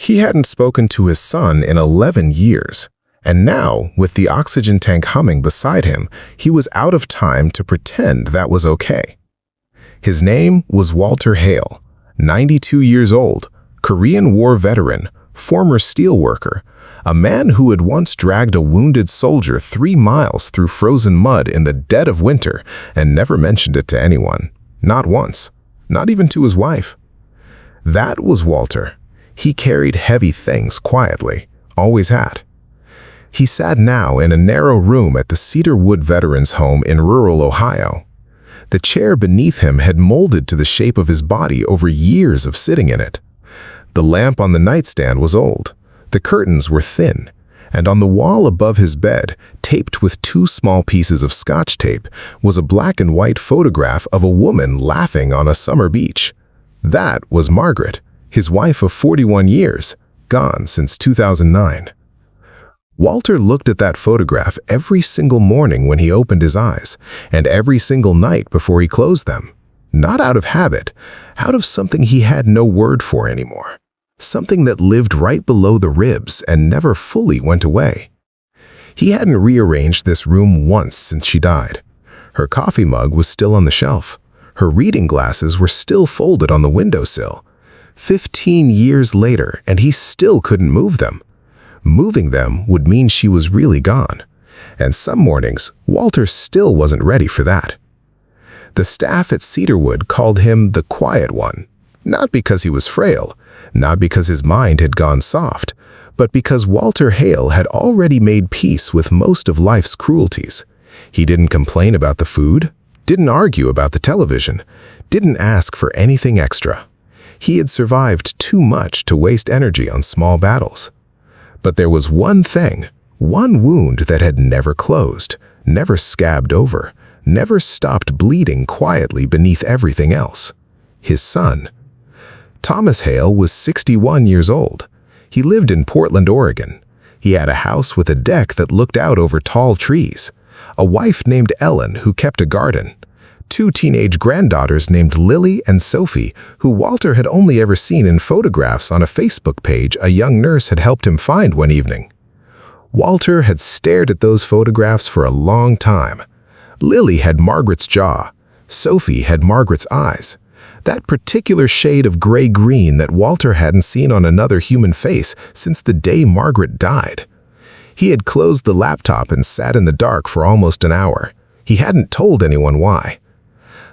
He hadn't spoken to his son in 11 years, and now, with the oxygen tank humming beside him, he was out of time to pretend that was okay. His name was Walter Hale, 92 years old, Korean War veteran, former steelworker, a man who had once dragged a wounded soldier 3 miles through frozen mud in the dead of winter and never mentioned it to anyone. Not once. Not even to his wife. That was Walter. He carried heavy things quietly, always had. He sat now in a narrow room at the Cedar Wood Veterans Home in rural Ohio. The chair beneath him had molded to the shape of his body over years of sitting in it. The lamp on the nightstand was old. The curtains were thin, and on the wall above his bed, taped with 2 small pieces of Scotch tape, was a black and white photograph of a woman laughing on a summer beach. That was Margaret, his wife of 41 years, gone since 2009. Walter looked at that photograph every single morning when he opened his eyes, and every single night before he closed them. Not out of habit, out of something he had no word for anymore. Something that lived right below the ribs and never fully went away. He hadn't rearranged this room once since she died. Her coffee mug was still on the shelf. Her reading glasses were still folded on the windowsill. 15 years later, and he still couldn't move them. Moving them would mean she was really gone. And some mornings, Walter still wasn't ready for that. The staff at Cedarwood called him the quiet one, not because he was frail, not because his mind had gone soft, but because Walter Hale had already made peace with most of life's cruelties. He didn't complain about the food, didn't argue about the television, didn't ask for anything extra. He had survived too much to waste energy on small battles. But there was one thing, one wound that had never closed, never scabbed over, never stopped bleeding quietly beneath everything else. His son. Thomas Hale was 61 years old. He lived in Portland, Oregon. He had a house with a deck that looked out over tall trees, a wife named Ellen who kept a garden, 2 teenage granddaughters named Lily and Sophie, who Walter had only ever seen in photographs on a Facebook page a young nurse had helped him find one evening. Walter had stared at those photographs for a long time. Lily had Margaret's jaw. Sophie had Margaret's eyes. That particular shade of gray-green that Walter hadn't seen on another human face since the day Margaret died. He had closed the laptop and sat in the dark for almost an hour. He hadn't told anyone why.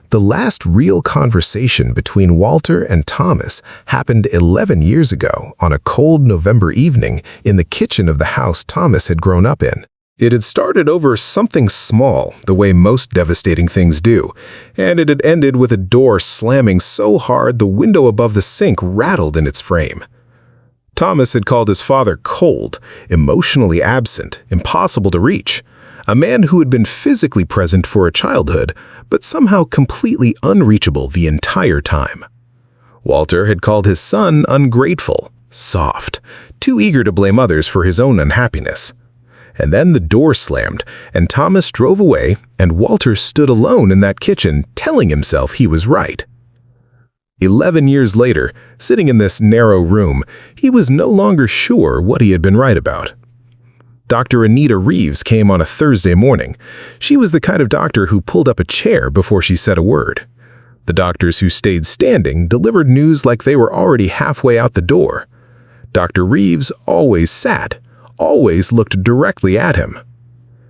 The last real conversation between Walter and Thomas happened 11 years ago on a cold November evening in the kitchen of the house Thomas had grown up in. It had started over something small, the way most devastating things do, and it had ended with a door slamming so hard the window above the sink rattled in its frame. Thomas had called his father cold, emotionally absent, impossible to reach, a man who had been physically present for a childhood, but somehow completely unreachable the entire time. Walter had called his son ungrateful, soft, too eager to blame others for his own unhappiness. And then the door slammed, and Thomas drove away, and Walter stood alone in that kitchen, telling himself he was right. 11 years later, sitting in this narrow room, he was no longer sure what he had been right about. Dr. Anita Reeves came on a Thursday morning. She was the kind of doctor who pulled up a chair before she said a word. The doctors who stayed standing delivered news like they were already halfway out the door. Dr. Reeves always sat, always looked directly at him.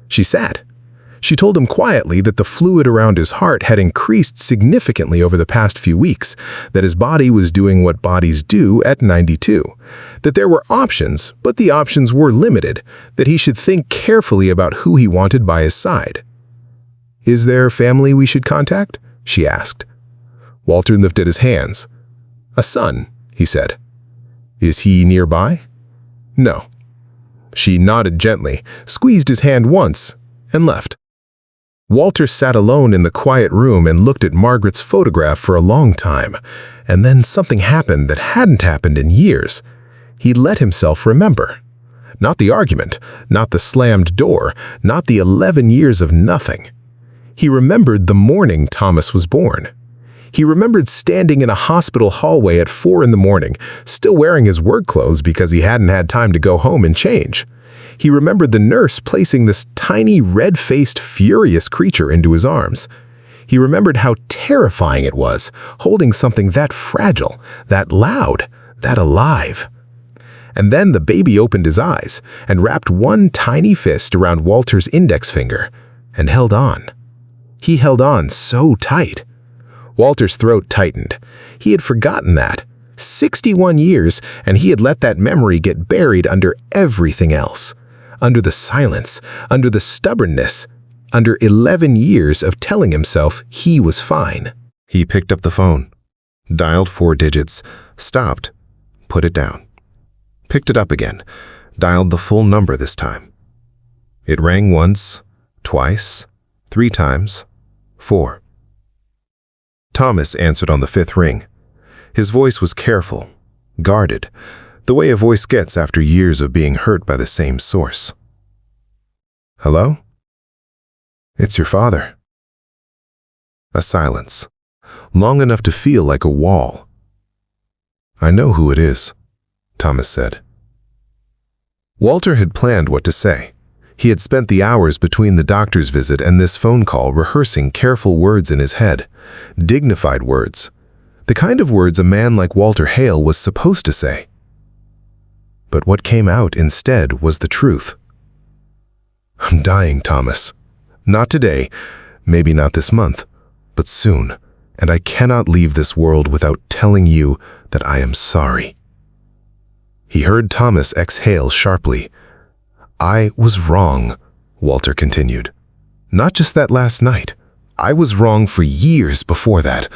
She sat. She told him quietly that the fluid around his heart had increased significantly over the past few weeks, that his body was doing what bodies do at 92, that there were options, but the options were limited, that he should think carefully about who he wanted by his side. "Is there family we should contact?" she asked. Walter lifted his hands. "A son," he said. "Is he nearby?" "No." She nodded gently, squeezed his hand once, and left. Walter sat alone in the quiet room and looked at Margaret's photograph for a long time, and then something happened that hadn't happened in years. He let himself remember. Not the argument, not the slammed door, not the 11 years of nothing. He remembered the morning Thomas was born. He remembered standing in a hospital hallway at 4 in the morning, still wearing his work clothes because he hadn't had time to go home and change. He remembered the nurse placing this tiny, red-faced, furious creature into his arms. He remembered how terrifying it was, holding something that fragile, that loud, that alive. And then the baby opened his eyes and wrapped one tiny fist around Walter's index finger and held on. He held on so tight. Walter's throat tightened. He had forgotten that. 61 years, and he had let that memory get buried under everything else. Under the silence, under the stubbornness, under 11 years of telling himself he was fine. He picked up the phone, dialed 4 digits, stopped, put it down. Picked it up again, dialed the full number this time. It rang once, twice, 3 times, 4. Thomas answered on the 5th ring. His voice was careful, guarded, the way a voice gets after years of being hurt by the same source. Hello? It's your father. A silence, long enough to feel like a wall. I know who it is, Thomas said. Walter had planned what to say. He had spent the hours between the doctor's visit and this phone call rehearsing careful words in his head, dignified words, the kind of words a man like Walter Hale was supposed to say. But what came out instead was the truth. I'm dying, Thomas. Not today, maybe not this month, but soon, and I cannot leave this world without telling you that I am sorry. He heard Thomas exhale sharply. I was wrong, Walter continued. Not just that last night. I was wrong for years before that.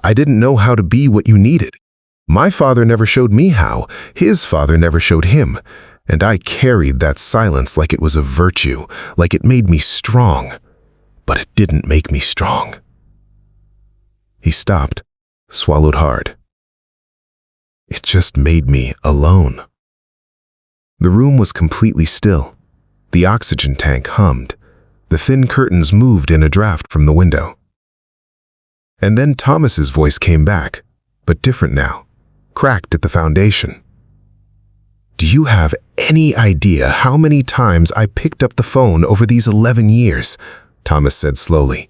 I didn't know how to be what you needed. My father never showed me how. His father never showed him. And I carried that silence like it was a virtue, like it made me strong. But it didn't make me strong. He stopped, swallowed hard. It just made me alone. The room was completely still. The oxygen tank hummed. The thin curtains moved in a draft from the window. And then Thomas's voice came back, but different now, cracked at the foundation. Do you have any idea how many times I picked up the phone over these 11 years? Thomas said slowly.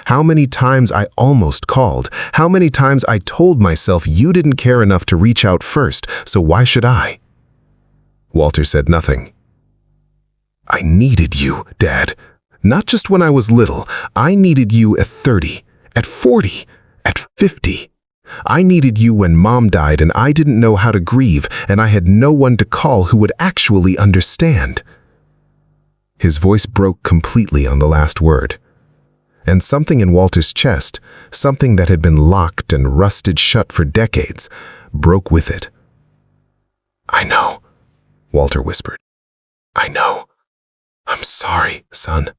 How many times I almost called, how many times I told myself you didn't care enough to reach out first, so why should I? Walter said nothing. I needed you, Dad. Not just when I was little. I needed you at 30, at 40, at 50. I needed you when Mom died and I didn't know how to grieve and I had no one to call who would actually understand. His voice broke completely on the last word. And something in Walter's chest, something that had been locked and rusted shut for decades, broke with it. I know, Walter whispered. I know. I'm sorry, son.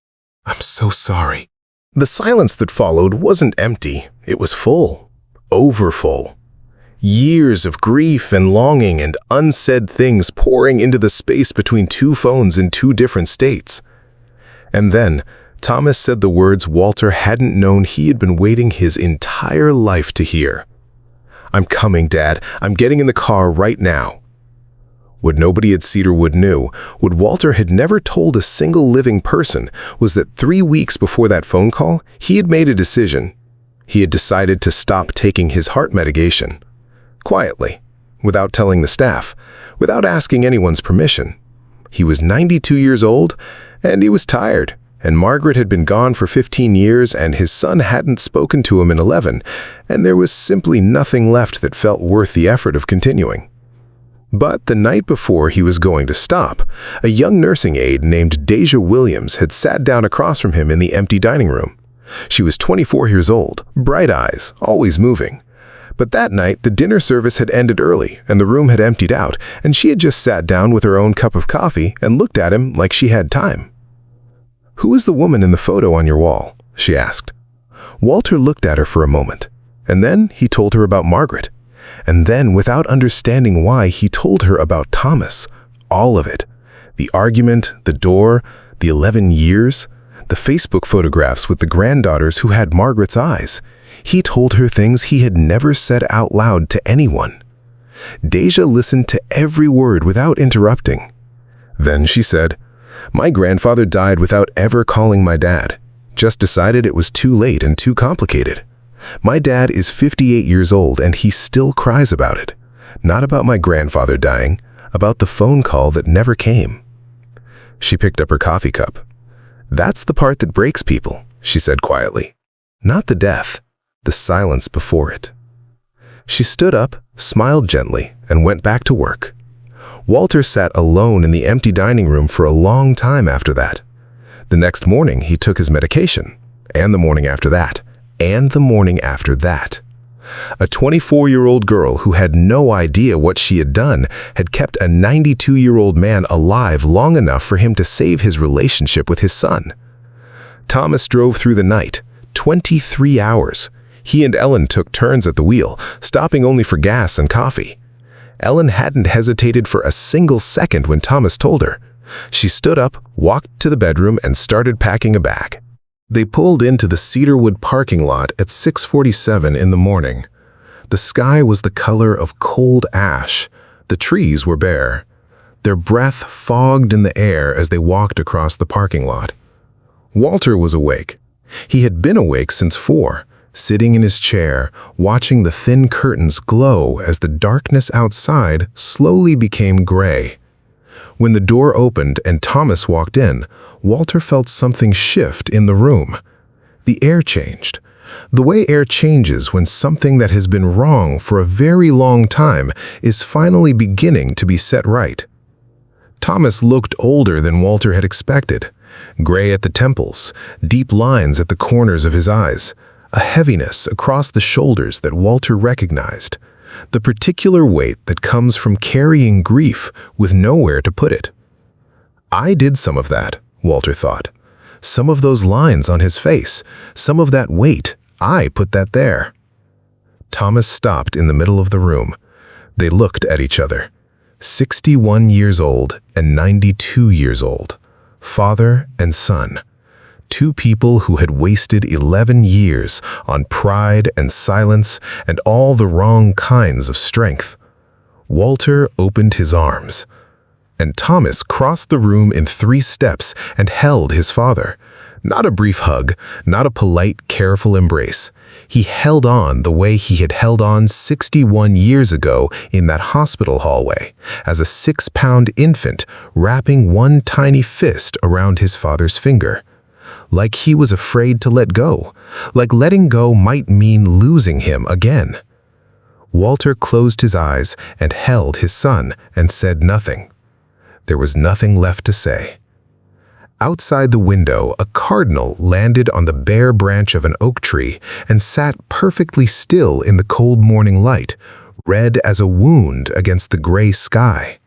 I'm so sorry. The silence that followed wasn't empty. It was full, overfull. Years of grief and longing and unsaid things pouring into the space between 2 phones in 2 different states. And then, Thomas said the words Walter hadn't known he had been waiting his entire life to hear. I'm coming, Dad. I'm getting in the car right now. What nobody at Cedarwood knew, what Walter had never told a single living person, was that 3 weeks before that phone call, he had made a decision. He had decided to stop taking his heart medication. Quietly, without telling the staff, without asking anyone's permission. He was 92 years old, and he was tired, and Margaret had been gone for 15 years, and his son hadn't spoken to him in 11, and there was simply nothing left that felt worth the effort of continuing. But the night before he was going to stop, a young nursing aide named Deja Williams had sat down across from him in the empty dining room. She was 24 years old, bright eyes, always moving. But that night, the dinner service had ended early, and the room had emptied out, and she had just sat down with her own cup of coffee and looked at him like she had time. Who is the woman in the photo on your wall? She asked. Walter looked at her for a moment, and then he told her about Margaret. And then, without understanding why, he told her about Thomas. All of it. The argument, the door, the 11 years, the Facebook photographs with the granddaughters who had Margaret's eyes. He told her things he had never said out loud to anyone. Deja listened to every word without interrupting. Then she said, "My grandfather died without ever calling my dad. Just decided it was too late and too complicated. My dad is 58 years old and he still cries about it. Not about my grandfather dying, about the phone call that never came." She picked up her coffee cup. "That's the part that breaks people," she said quietly. "Not the death, the silence before it." She stood up, smiled gently, and went back to work. Walter sat alone in the empty dining room for a long time after that. The next morning, he took his medication, and the morning after that, and the morning after that. A 24-year-old girl who had no idea what she had done had kept a 92-year-old man alive long enough for him to save his relationship with his son. Thomas drove through the night, 23 hours. He and Ellen took turns at the wheel, stopping only for gas and coffee. Ellen hadn't hesitated for a single second when Thomas told her. She stood up, walked to the bedroom, and started packing a bag. They pulled into the Cedarwood parking lot at 6:47 in the morning. The sky was the color of cold ash. The trees were bare. Their breath fogged in the air as they walked across the parking lot. Walter was awake. He had been awake since 4, sitting in his chair, watching the thin curtains glow as the darkness outside slowly became gray. When the door opened and Thomas walked in, Walter felt something shift in the room. The air changed. The way air changes when something that has been wrong for a very long time is finally beginning to be set right. Thomas looked older than Walter had expected. Gray at the temples, deep lines at the corners of his eyes, a heaviness across the shoulders that Walter recognized, the particular weight that comes from carrying grief with nowhere to put it. I did some of that, Walter thought. Some of those lines on his face, some of that weight, I put that there. Thomas stopped in the middle of the room. They looked at each other. 61 years old and 92 years old, father and son. Two people who had wasted 11 years on pride and silence and all the wrong kinds of strength. Walter opened his arms, and Thomas crossed the room in 3 steps and held his father. Not a brief hug, not a polite, careful embrace. He held on the way he had held on 61 years ago in that hospital hallway, as a 6-pound infant wrapping one tiny fist around his father's finger. Like he was afraid to let go, like letting go might mean losing him again. Walter closed his eyes and held his son and said nothing. There was nothing left to say. Outside the window, a cardinal landed on the bare branch of an oak tree and sat perfectly still in the cold morning light, red as a wound against the gray sky.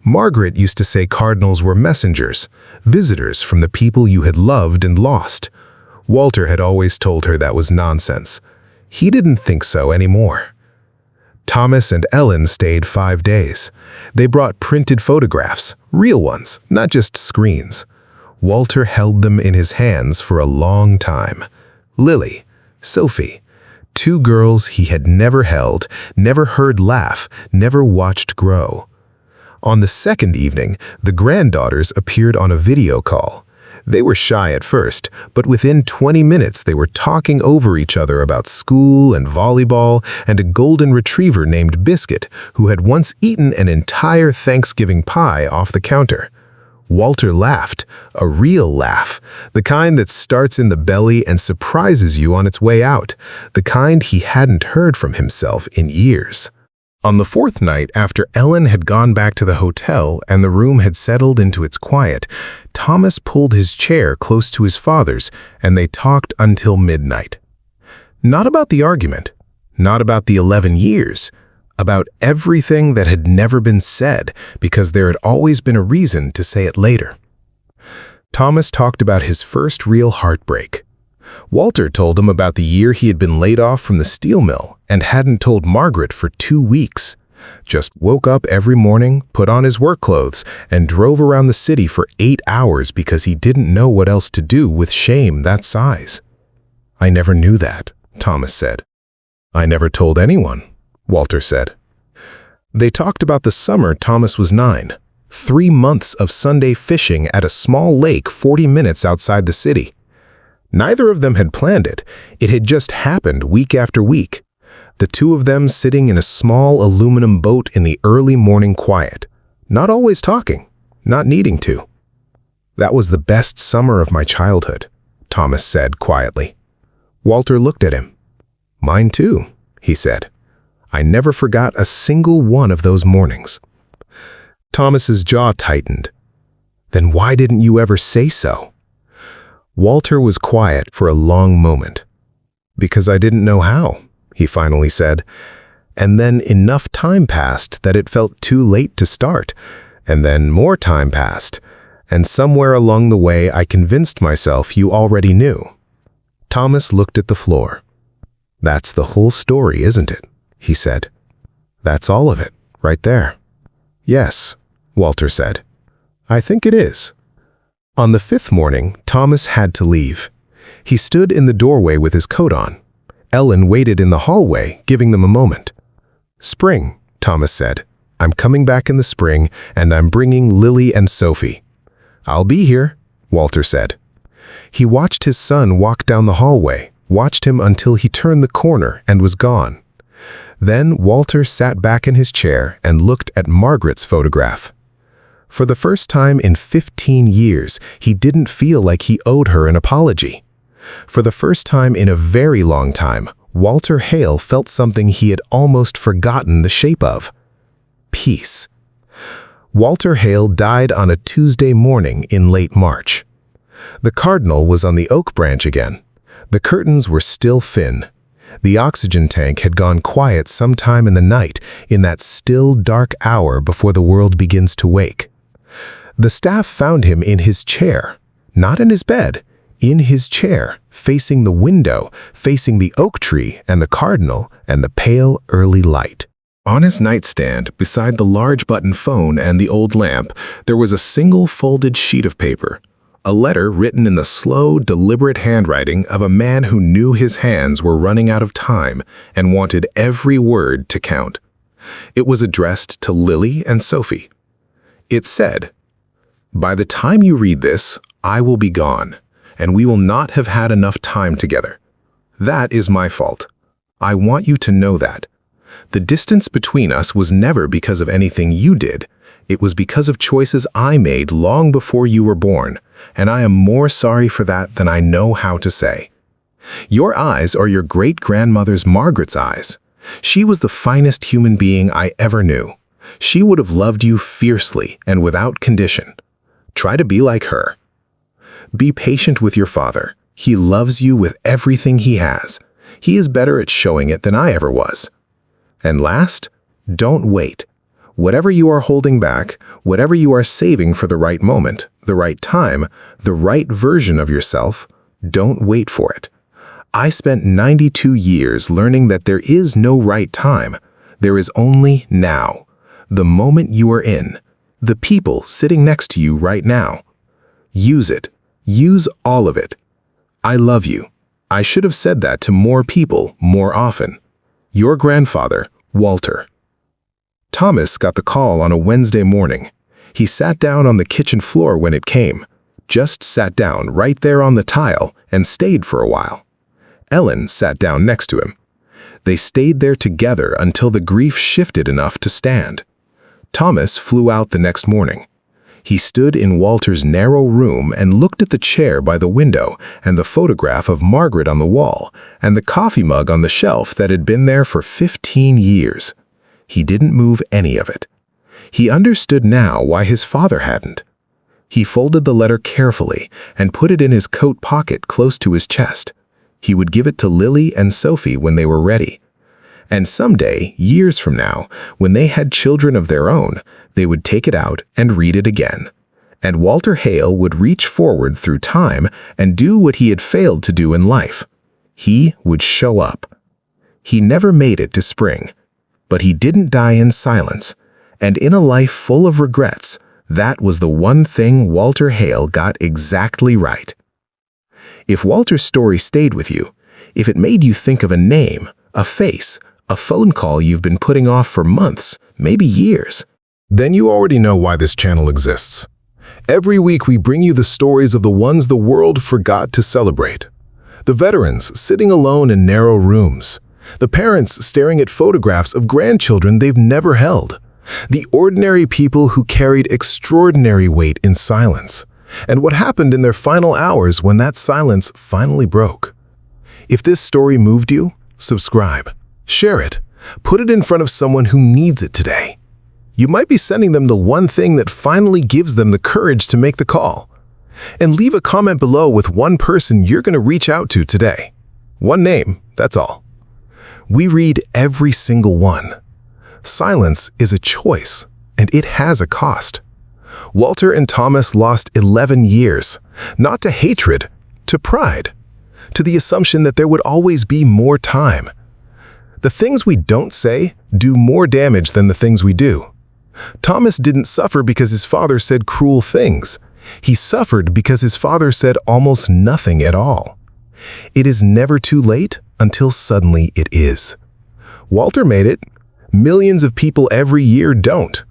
Margaret used to say cardinals were messengers, visitors from the people you had loved and lost. Walter had always told her that was nonsense. He didn't think so anymore. Thomas and Ellen stayed 5 days. They brought printed photographs, real ones, not just screens. Walter held them in his hands for a long time. Lily, Sophie, 2 girls he had never held, never heard laugh, never watched grow. On the second evening, the granddaughters appeared on a video call. They were shy at first, but within 20 minutes they were talking over each other about school and volleyball and a golden retriever named Biscuit, who had once eaten an entire Thanksgiving pie off the counter. Walter laughed, a real laugh, the kind that starts in the belly and surprises you on its way out, the kind he hadn't heard from himself in years. On the 4th night, after Ellen had gone back to the hotel and the room had settled into its quiet, Thomas pulled his chair close to his father's and they talked until midnight. Not about the argument, not about the 11 years, about everything that had never been said because there had always been a reason to say it later. Thomas talked about his first real heartbreak. Walter told him about the year he had been laid off from the steel mill and hadn't told Margaret for 2 weeks. Just woke up every morning, put on his work clothes, and drove around the city for 8 hours because he didn't know what else to do with shame that size. "I never knew that," Thomas said. I never told anyone, Walter said. They talked about the summer Thomas was 9, 3 months of Sunday fishing at a small lake 40 minutes outside the city. Neither of them had planned it. It had just happened week after week. The two of them sitting in a small aluminum boat in the early morning quiet, not always talking, not needing to. That was the best summer of my childhood, Thomas said quietly. Walter looked at him. Mine too, he said. I never forgot a single one of those mornings. Thomas's jaw tightened. Then why didn't you ever say so? Walter was quiet for a long moment. Because I didn't know how, he finally said. And then enough time passed that it felt too late to start. And then more time passed. And somewhere along the way I convinced myself you already knew. Thomas looked at the floor. That's the whole story, isn't it? He said. That's all of it, right there. Yes, Walter said. I think it is. On the 5th morning, Thomas had to leave. He stood in the doorway with his coat on. Ellen waited in the hallway, giving them a moment. Spring, Thomas said. I'm coming back in the spring, and I'm bringing Lily and Sophie. I'll be here, Walter said. He watched his son walk down the hallway, watched him until he turned the corner and was gone. Then Walter sat back in his chair and looked at Margaret's photograph. For the first time in 15 years, he didn't feel like he owed her an apology. For the first time in a very long time, Walter Hale felt something he had almost forgotten the shape of. Peace. Walter Hale died on a Tuesday morning in late March. The cardinal was on the oak branch again. The curtains were still thin. The oxygen tank had gone quiet sometime in the night, in that still dark hour before the world begins to wake. The staff found him in his chair, not in his bed, in his chair, facing the window, facing the oak tree and the cardinal and the pale early light. On his nightstand, beside the large button phone and the old lamp, there was a single folded sheet of paper. A letter written in the slow, deliberate handwriting of a man who knew his hands were running out of time and wanted every word to count. It was addressed to Lily and Sophie. It said, "By the time you read this, I will be gone, and we will not have had enough time together. That is my fault. I want you to know that. The distance between us was never because of anything you did. It was because of choices I made long before you were born, and I am more sorry for that than I know how to say. Your eyes are your great-grandmother's Margaret's eyes. She was the finest human being I ever knew. She would have loved you fiercely and without condition. Try to be like her. Be patient with your father. He loves you with everything he has. He is better at showing it than I ever was. And last, don't wait. Whatever you are holding back, whatever you are saving for the right moment, the right time, the right version of yourself, don't wait for it. I spent 92 years learning that there is no right time. There is only now. The moment you are in. The people sitting next to you right now. Use it. Use all of it. I love you. I should have said that to more people more often. Your grandfather, Walter." Thomas got the call on a Wednesday morning. He sat down on the kitchen floor when it came. Just sat down right there on the tile and stayed for a while. Ellen sat down next to him. They stayed there together until the grief shifted enough to stand. Thomas flew out the next morning. He stood in Walter's narrow room and looked at the chair by the window and the photograph of Margaret on the wall and the coffee mug on the shelf that had been there for 15 years. He didn't move any of it. He understood now why his father hadn't. He folded the letter carefully and put it in his coat pocket close to his chest. He would give it to Lily and Sophie when they were ready. And someday, years from now, when they had children of their own, they would take it out and read it again. And Walter Hale would reach forward through time and do what he had failed to do in life. He would show up. He never made it to spring, but he didn't die in silence. And in a life full of regrets, that was the one thing Walter Hale got exactly right. If Walter's story stayed with you, if it made you think of a name, a face, a phone call you've been putting off for months, maybe years, then you already know why this channel exists. Every week we bring you the stories of the ones the world forgot to celebrate. The veterans sitting alone in narrow rooms. The parents staring at photographs of grandchildren they've never held. The ordinary people who carried extraordinary weight in silence. And what happened in their final hours when that silence finally broke. If this story moved you, subscribe, share it, put it in front of someone who needs it today. You might be sending them the one thing that finally gives them the courage to make the call. And leave a comment below with one person you're going to reach out to today. One name, that's all. We read every single one. Silence is a choice, and it has a cost. Walter and Thomas lost 11 years, not to hatred, to pride, to the assumption that there would always be more time. The things we don't say do more damage than the things we do. Thomas didn't suffer because his father said cruel things. He suffered because his father said almost nothing at all. It is never too late until suddenly it is. Walter made it. Millions of people every year don't.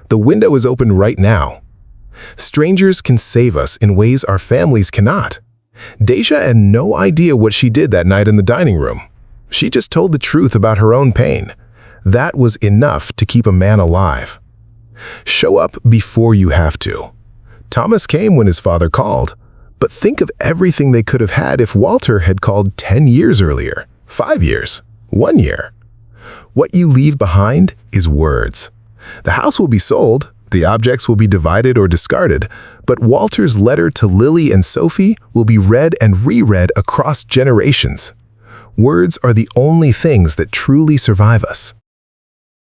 The window is open right now. Strangers can save us in ways our families cannot. Deja had no idea what she did that night in the dining room. She just told the truth about her own pain. That was enough to keep a man alive. Show up before you have to. Thomas came when his father called, but think of everything they could have had if Walter had called 10 years earlier, 5 years, 1 year. What you leave behind is words. The house will be sold, the objects will be divided or discarded, but Walter's letter to Lily and Sophie will be read and reread across generations. Words are the only things that truly survive us.